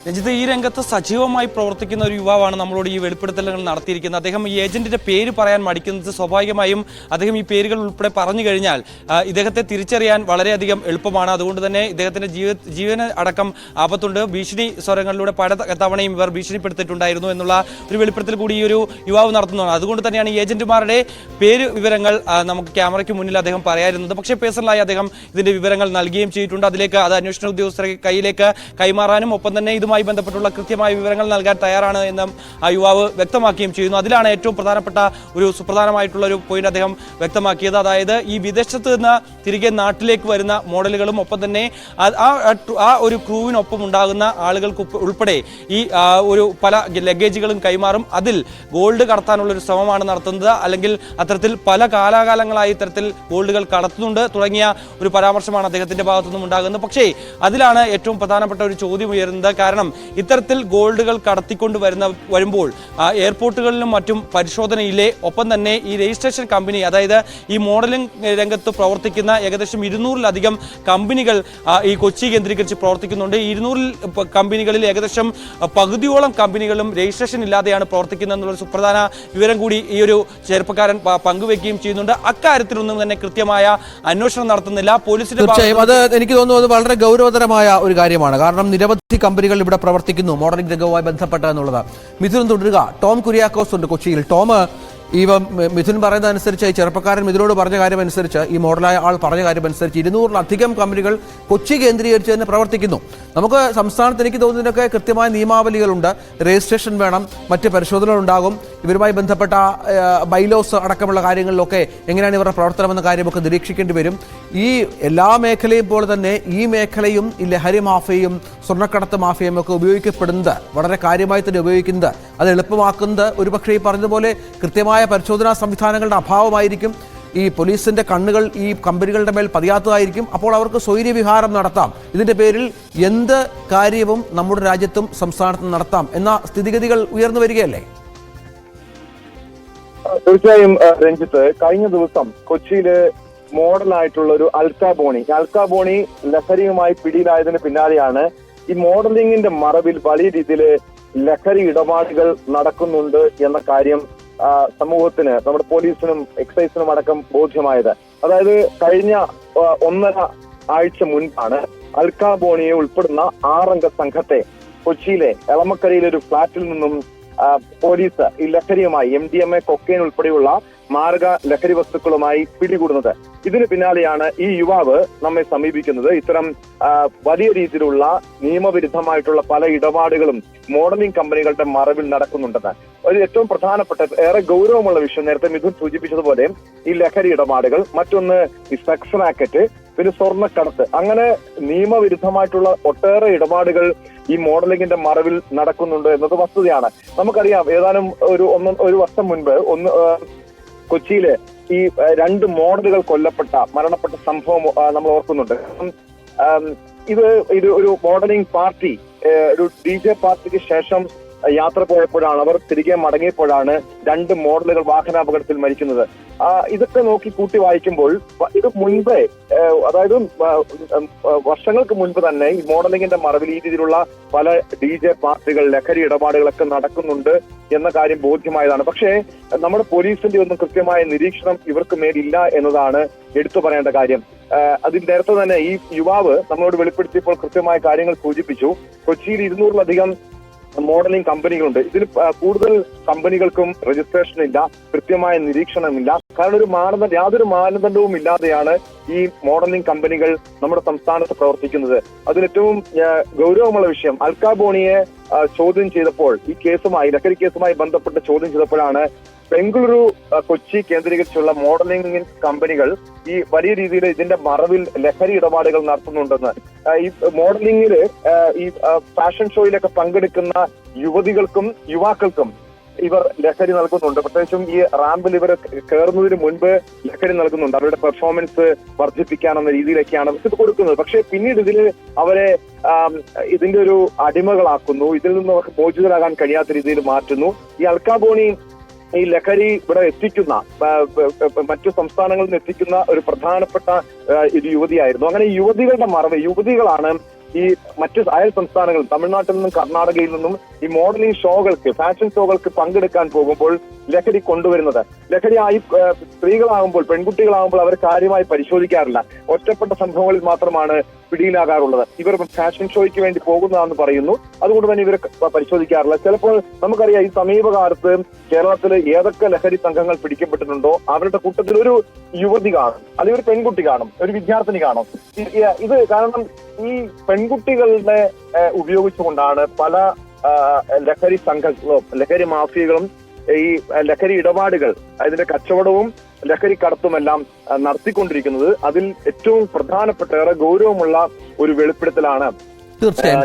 രഞ്ജിത്ത്, ഈ രംഗത്ത് സജീവമായി പ്രവർത്തിക്കുന്ന ഒരു യുവാവാണ് നമ്മളോട് ഈ വെളിപ്പെടുത്തലുകൾ നടത്തിയിരിക്കുന്നത്. അദ്ദേഹം ഈ ഏജന്റിന്റെ പേര് പറയാൻ മടിക്കുന്നത് സ്വാഭാവികമായും അദ്ദേഹം ഈ പേരുകൾ ഉൾപ്പെടെ പറഞ്ഞു കഴിഞ്ഞാൽ ഇദ്ദേഹത്തെ തിരിച്ചറിയാൻ വളരെയധികം എളുപ്പമാണ്. അതുകൊണ്ട് തന്നെ ഇദ്ദേഹത്തിന്റെ ജീവന് അടക്കം ആപത്തുണ്ട്. ഭീഷണി സ്വരങ്ങളിലൂടെ പല തവണയും ഇവർ ഭീഷണിപ്പെടുത്തിയിട്ടുണ്ടായിരുന്നു എന്നുള്ള ഒരു വെളിപ്പെടുത്തൽ കൂടി ഈ ഒരു യുവാവ് നടത്തുന്നതാണ്. അതുകൊണ്ട് തന്നെയാണ് ഈ ഏജന്റുമാരുടെ പേര് വിവരങ്ങൾ നമുക്ക് ക്യാമറയ്ക്ക് മുന്നിൽ അദ്ദേഹം പറയാറുന്നത്. പക്ഷേ പേഴ്സണലായി അദ്ദേഹം ഇതിന്റെ വിവരങ്ങൾ നൽകുകയും ചെയ്തിട്ടുണ്ട്. അതിലേക്ക് അത് അന്വേഷണ ഉദ്യോഗസ്ഥരുടെ കയ്യിലേക്ക് കൈമാറാനും ഒപ്പം തന്നെ ഇതുമായി ബന്ധപ്പെട്ടുള്ള കൃത്യമായ വിവരങ്ങൾ നൽകാൻ തയ്യാറാണ് എന്നും ആ യുവാവ് വ്യക്തമാക്കുകയും ചെയ്യുന്നു. അതിലാണ് ഏറ്റവും പ്രധാനപ്പെട്ട ഒരു സുപ്രധാനമായിട്ടുള്ള ഒരു പോയിന്റ് അദ്ദേഹം വ്യക്തമാക്കിയത്. അതായത് ഈ വിദേശത്ത് നിന്ന് തിരികെ നാട്ടിലേക്ക് വരുന്ന മോഡലുകളും ഒപ്പം തന്നെ ആ ഒരു ക്രൂവിനൊപ്പം ഉണ്ടാകുന്ന ആളുകൾക്ക് ഉൾപ്പെടെ ഈ ഒരു പല ലഗേജുകളും കൈമാറും. അതിൽ ഗോൾഡ് കടത്താനുള്ള ഒരു ശ്രമമാണ് നടത്തുന്നത്, അല്ലെങ്കിൽ അത്തരത്തിൽ പല കാലാകാലങ്ങളായി ഇത്തരത്തിൽ ഗോൾഡുകൾ കടത്തുന്നുണ്ട് തുടങ്ങിയ ഒരു പരാമർശമാണ് അദ്ദേഹത്തിന്റെ ഭാഗത്തുനിന്നും ഉണ്ടാകുന്നത്. പക്ഷേ അതിലാണ് ഏറ്റവും പ്രധാനപ്പെട്ട ഒരു ചോദ്യം ഉയരുന്നത്. കാരണം ഇത്തരത്തിൽ ഗോൾഡുകൾ കടത്തിക്കൊണ്ട് വരുമ്പോൾ എയർപോർട്ടുകളിലും മറ്റും പരിശോധനയില്ലേ, ഒപ്പം തന്നെ ഈ രജിസ്ട്രേഷൻ കമ്പനി, അതായത് ഈ മോഡലിംഗ് രംഗത്ത് പ്രവർത്തിക്കുന്ന ഏകദേശം 200-ലധികം കമ്പനികൾ ഈ കൊച്ചി കേന്ദ്രീകരിച്ച് പ്രവർത്തിക്കുന്നുണ്ട്. 200 കമ്പനികളിൽ ഏകദേശം പകുതിയോളം കമ്പനികളും രജിസ്ട്രേഷൻ ഇല്ലാതെയാണ് പ്രവർത്തിക്കുന്നത് എന്നുള്ള സുപ്രധാന വിവരം കൂടി ഈ ഒരു ചെറുപ്പക്കാരൻ പങ്കുവെക്കുകയും ചെയ്യുന്നുണ്ട്. അക്കാര്യത്തിലൊന്നും തന്നെ കൃത്യമായ അന്വേഷണം നടത്തുന്നില്ല പോലീസിന്റെ. അത് എനിക്ക് തോന്നുന്നു അത് വളരെ ഗൗരവതരമായ ഒരു കാര്യമാണ്. കാരണം നിരവധി കമ്പനികൾ ഇവിടെ പ്രവർത്തിക്കുന്നു മോഡലിംഗ് രംഗവുമായി ബന്ധപ്പെട്ട എന്നുള്ളത്. മിഥുൻ തുടരുക. ടോം കുര്യാക്കോസ് ഉണ്ട് കൊച്ചിയിൽ. ടോം, മിഥുൻ പറയുന്നതനുസരിച്ച്, ഈ ചെറുപ്പക്കാരൻ മിഥുനോട് പറഞ്ഞ കാര്യം അനുസരിച്ച്, ഈ മോഡലായ ആൾ പറഞ്ഞ കാര്യം അനുസരിച്ച് 200-ലധികം കമ്പനികൾ കൊച്ചി കേന്ദ്രീകരിച്ച് തന്നെ പ്രവർത്തിക്കുന്നു. നമുക്ക് സംസ്ഥാനത്ത് എനിക്ക് തോന്നുന്നതിനൊക്കെ കൃത്യമായ നിയമാവലികളുണ്ട്. രജിസ്ട്രേഷൻ വേണം, മറ്റ് പരിശോധനകൾ ഉണ്ടാകും, ഇവരുമായി ബന്ധപ്പെട്ട ബൈലോസ് അടക്കമുള്ള കാര്യങ്ങളിലൊക്കെ എങ്ങനെയാണ് ഇവരുടെ പ്രവർത്തനമെന്ന കാര്യമൊക്കെ നിരീക്ഷിക്കേണ്ടി വരും. ഈ എല്ലാ മേഖലയും പോലെ തന്നെ ഈ മേഖലയും ഈ ലഹരി മാഫിയയും സ്വർണ്ണക്കടത്ത് മാഫിയയും ഒക്കെ ഉപയോഗിക്കപ്പെടുന്നത്, വളരെ കാര്യമായി തന്നെ ഉപയോഗിക്കുന്നത്, അത് എളുപ്പമാക്കുന്നത് ഒരുപക്ഷെ ഈ പറഞ്ഞതുപോലെ കൃത്യമായ പരിശോധനാ സംവിധാനങ്ങളുടെ അഭാവമായിരിക്കും. ഈ പോലീസിന്റെ കണ്ണുകൾ ഈ കമ്പനികളുടെ മേൽ പതിയാത്തതായിരിക്കും. അപ്പോൾ അവർക്ക് സ്വൈര്യവിഹാരം നടത്താം. ഇതിന്റെ പേരിൽ എന്ത് കാര്യവും നമ്മുടെ രാജ്യത്തും സംസ്ഥാനത്തും നടത്താം എന്ന സ്ഥിതിഗതികൾ ഉയർന്നു വരികയല്ലേ? തീർച്ചയായും രഞ്ജിത്ത്, കഴിഞ്ഞ ദിവസം കൊച്ചിയില് മോഡലായിട്ടുള്ള ഒരു അൽക്കാബോണി ലഹരിയുമായി പിടിയിലായതിന് പിന്നാലെയാണ് ഈ മോഡലിംഗിന്റെ മറവിൽ വലിയ രീതിയിൽ ലഹരി ഇടപാടുകൾ നടക്കുന്നുണ്ട് എന്ന കാര്യം സമൂഹത്തിന്, നമ്മുടെ പോലീസിനും എക്സൈസിനും അടക്കം ബോധ്യമായത്. അതായത് കഴിഞ്ഞ 1.5 ആഴ്ച മുൻപാണ് അൽക്കാബോണിയെ ഉൾപ്പെടുന്ന 6-അംഗ സംഘത്തെ കൊച്ചിയിലെ എളമക്കരയിലെ ഒരു ഫ്ളാറ്റിൽ നിന്നും പോലീസ് ഈ ലഹരിയുമായി MDMA, കൊക്കൈൻ ഉൾപ്പെടെയുള്ള മാരക ലഹരി വസ്തുക്കളുമായി പിടികൂടുന്നത്. ഇതിന് പിന്നാലെയാണ് ഈ യുവാവ് നമ്മെ സമീപിക്കുന്നത്. ഇത്തരം വലിയ രീതിയിലുള്ള നിയമവിരുദ്ധമായിട്ടുള്ള പല ഇടപാടുകളും മോഡലിംഗ് കമ്പനികളുടെ മറവിൽ നടക്കുന്നുണ്ടെന്ന്. ഒരു ഏറ്റവും പ്രധാനപ്പെട്ട, ഏറെ ഗൗരവമുള്ള വിഷയം, നേരത്തെ മിഥുൻ സൂചിപ്പിച്ചതുപോലെ ഈ ലഹരി ഇടപാടുകൾ, മറ്റൊന്ന് ഈ സെക്സ് റാക്കറ്റ്, പിന്നെ സ്വർണ്ണക്കടത്ത്, അങ്ങനെ നിയമവിരുദ്ധമായിട്ടുള്ള ഒട്ടേറെ ഇടപാടുകൾ ഈ മോഡലിംഗിന്റെ മറവിൽ നടക്കുന്നുണ്ട് എന്നത് വസ്തുതയാണ്. നമുക്കറിയാം, ഏതാനും ഒരു വർഷം മുൻപ് കൊച്ചിയില് ഈ 2 മോഡലുകൾ മരണപ്പെട്ട സംഭവം നമ്മൾ ഓർക്കുന്നുണ്ട്. ഇത് ഒരു മോഡലിംഗ് പാർട്ടി, ഒരു DJ പാർട്ടിക്ക് ശേഷം യാത്ര പോയപ്പോഴാണ്, അവർ തിരികെ മടങ്ങിയപ്പോഴാണ് 2 മോഡലുകൾ വാഹനാപകടത്തിൽ മരിക്കുന്നത്. ഇതൊക്കെ നോക്കി കൂട്ടി വായിക്കുമ്പോൾ ഇത് മുൻപേ, അതായത് വർഷങ്ങൾക്ക് മുൻപ് തന്നെ ഈ മോഡലിംഗിന്റെ മറവിൽ ഈ രീതിയിലുള്ള പല DJ പാർട്ടികൾ, ലഹരി ഇടപാടുകളൊക്കെ നടക്കുന്നുണ്ട് എന്ന കാര്യം ബോധ്യമായതാണ്. പക്ഷേ നമ്മുടെ പോലീസിന്റെ ഒന്നും കൃത്യമായ നിരീക്ഷണം ഇവർക്ക് മേലില്ല എന്നതാണ് എടുത്തു പറയേണ്ട കാര്യം. അതിൽ നേരത്തെ തന്നെ ഈ യുവാവ് നമ്മളോട് വെളിപ്പെടുത്തിയപ്പോൾ കൃത്യമായ കാര്യങ്ങൾ സൂചിപ്പിച്ചു. കൊച്ചിയിൽ 200-ലധികം മോഡലിംഗ് കമ്പനികളുണ്ട്. ഇതിൽ കൂടുതൽ കമ്പനികൾക്കും രജിസ്ട്രേഷൻ ഇല്ല, കൃത്യമായ നിരീക്ഷണമില്ല. കാരണം യാതൊരു മാനദണ്ഡവും ഇല്ലാതെയാണ് ഈ മോഡലിംഗ് കമ്പനികൾ നമ്മുടെ സംസ്ഥാനത്ത് പ്രവർത്തിക്കുന്നത്. അതിലേറ്റവും ഗൗരവമുള്ള വിഷയം, അൽക്കാബോണിയെ ചോദ്യം ചെയ്തപ്പോൾ, ഈ ലഹരി കേസുമായി ബന്ധപ്പെട്ട് ചോദ്യം ചെയ്തപ്പോഴാണ് ബംഗളൂരു, കൊച്ചി കേന്ദ്രീകരിച്ചുള്ള മോഡലിംഗ് കമ്പനികൾ ഈ വലിയ രീതിയിൽ ഇതിന്റെ മറവിൽ ലഹരി ഇടപാടുകൾ നടത്തുന്നുണ്ടെന്ന്. ഈ മോഡലിംഗില് ഈ ഫാഷൻ ഷോയിലൊക്കെ പങ്കെടുക്കുന്ന യുവാക്കൾക്കും ഇവർ ലഹരി നൽകുന്നുണ്ട്. പ്രത്യേകിച്ചും ഈ റാമ്പിൽ ഇവർ കയറുന്നതിന് മുൻപ് ലഹരി നൽകുന്നുണ്ട്. അവരുടെ പെർഫോമൻസ് വർദ്ധിപ്പിക്കാനെന്ന രീതിയിലൊക്കെയാണ് ഇത് കൊടുക്കുന്നത്. പക്ഷെ പിന്നീട് അവരെ ഇതിന്റെ ഒരു അടിമകളാക്കുന്നു. ഇതിൽ നിന്ന് അവർക്ക് മോചിതരാകാൻ കഴിയാത്ത രീതിയിൽ മാറ്റുന്നു. ഈ അൽക്കാബോണി ഈ ലഹരി ഇവിടെ എത്തിക്കുന്ന, മറ്റു സംസ്ഥാനങ്ങളിൽ നിന്ന് എത്തിക്കുന്ന ഒരു പ്രധാനപ്പെട്ട ഒരു യുവതിയായിരുന്നു. അങ്ങനെ യുവതികളുടെ മറവ്, യുവതികളാണ് ഈ മറ്റ് അയൽ സംസ്ഥാനങ്ങൾ തമിഴ്നാട്ടിൽ നിന്നും കർണാടകയിൽ നിന്നും ഈ മോഡലിംഗ് ഷോകൾക്ക് ഫാഷൻ ഷോകൾക്ക് പങ്കെടുക്കാൻ പോകുമ്പോൾ ലഹരി കൊണ്ടുവരുന്നത്. ലഹരിയായി സ്ത്രീകളാകുമ്പോൾ പെൺകുട്ടികളാകുമ്പോൾ അവർ കാര്യമായി പരിശോധിക്കാറില്ല. ഒറ്റപ്പെട്ട സംഭവങ്ങളിൽ മാത്രമാണ് പിടിയിലാകാറുള്ളത്. ഇവർ ഫാഷൻ ഷോയ്ക്ക് വേണ്ടി പോകുന്നതാണെന്ന് പറയുന്നു. അതുകൊണ്ട് തന്നെ ഇവർ പരിശോധിക്കാറില്ല. ചിലപ്പോൾ നമുക്കറിയാം ഈ സമീപകാലത്ത് കേരളത്തിൽ ഏതൊക്കെ ലഹരി സംഘങ്ങൾ പിടിക്കപ്പെട്ടിട്ടുണ്ടോ അവരുടെ കൂട്ടത്തിൽ ഒരു യുവതി കാണും, അല്ലെങ്കിൽ ഒരു പെൺകുട്ടി കാണും, ഒരു വിദ്യാർത്ഥിനി കാണും. ഇത് കാരണം ഈ പെൺകുട്ടികളുടെ ഉപയോഗിച്ചുകൊണ്ടാണ് പല ലഹരി സംഘങ്ങളും ലഹരി മാഫിയകളും ഈ ലഹരി ഇടപാടുകൾ അതിന്റെ കച്ചവടവും ലഹരി കടത്തുമെല്ലാം നടത്തിക്കൊണ്ടിരിക്കുന്നത്. അതിൽ ഏറ്റവും പ്രധാനപ്പെട്ട ഏറെ ഗൗരവമുള്ള ഒരു വെളിപ്പെടുത്തലാണ് തീർച്ചയായും